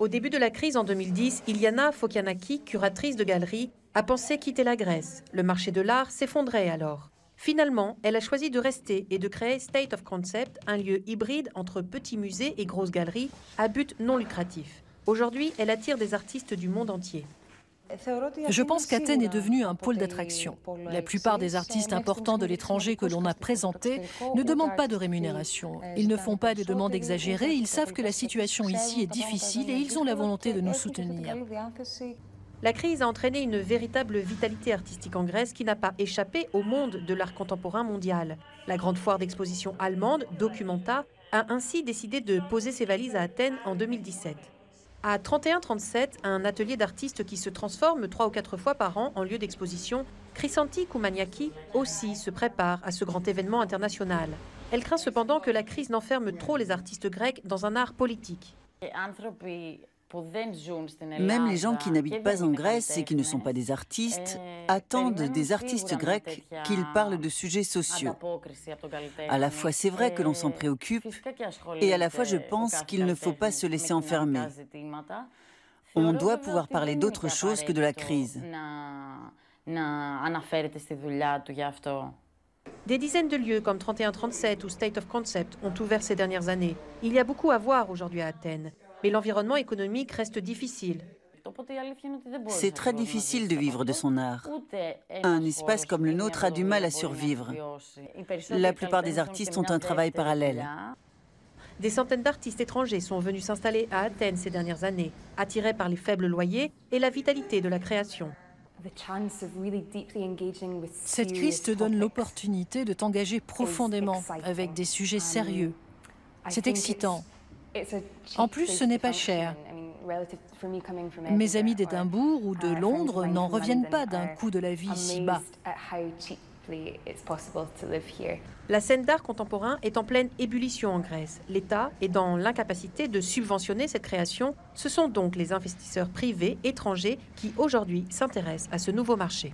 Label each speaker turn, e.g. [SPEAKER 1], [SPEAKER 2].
[SPEAKER 1] Au début de la crise en 2010, Iliana Fokianaki, curatrice de galerie, a pensé quitter la Grèce. Le marché de l'art s'effondrait alors. Finalement, elle a choisi de rester et de créer State of Concept, un lieu hybride entre petits musées et grosses galeries à but non lucratif. Aujourd'hui, elle attire des artistes du monde entier.
[SPEAKER 2] Je pense qu'Athènes est devenue un pôle d'attraction. La plupart des artistes importants de l'étranger que l'on a présentés ne demandent pas de rémunération. Ils ne font pas de demandes exagérées, ils savent que la situation ici est difficile et ils ont la volonté de nous soutenir.
[SPEAKER 1] La crise a entraîné une véritable vitalité artistique en Grèce qui n'a pas échappé au monde de l'art contemporain mondial. La grande foire d'exposition allemande, Documenta, a ainsi décidé de poser ses valises à Athènes en 2017. À 31-37, un atelier d'artistes qui se transforme 3 ou 4 fois par an en lieu d'exposition, Chrysanthi Koumaniaki aussi se prépare à ce grand événement international. Elle craint cependant que la crise n'enferme trop les artistes grecs dans un art politique.
[SPEAKER 3] Même les gens qui n'habitent pas en Grèce et qui ne sont pas des artistes attendent des artistes grecs qu'ils parlent de sujets sociaux. À la fois c'est vrai que l'on s'en préoccupe et à la fois je pense qu'il ne faut pas se laisser enfermer. On doit pouvoir parler d'autre chose que de la crise.
[SPEAKER 1] Des dizaines de lieux comme 31-37 ou State of Concept ont ouvert ces dernières années. Il y a beaucoup à voir aujourd'hui à Athènes. Mais l'environnement économique reste difficile.
[SPEAKER 3] C'est très difficile de vivre de son art. Un espace comme le nôtre a du mal à survivre. La plupart des artistes ont un travail parallèle.
[SPEAKER 1] Des centaines d'artistes étrangers sont venus s'installer à Athènes ces dernières années, attirés par les faibles loyers et la vitalité de la création.
[SPEAKER 2] Cette crise te donne l'opportunité de t'engager profondément avec des sujets sérieux. C'est excitant. En plus, ce n'est pas cher. Mes amis d'Édimbourg ou de Londres n'en reviennent pas d'un coût de la vie si bas.
[SPEAKER 1] La scène d'art contemporain est en pleine ébullition en Grèce. L'État est dans l'incapacité de subventionner cette création. Ce sont donc les investisseurs privés étrangers qui aujourd'hui s'intéressent à ce nouveau marché.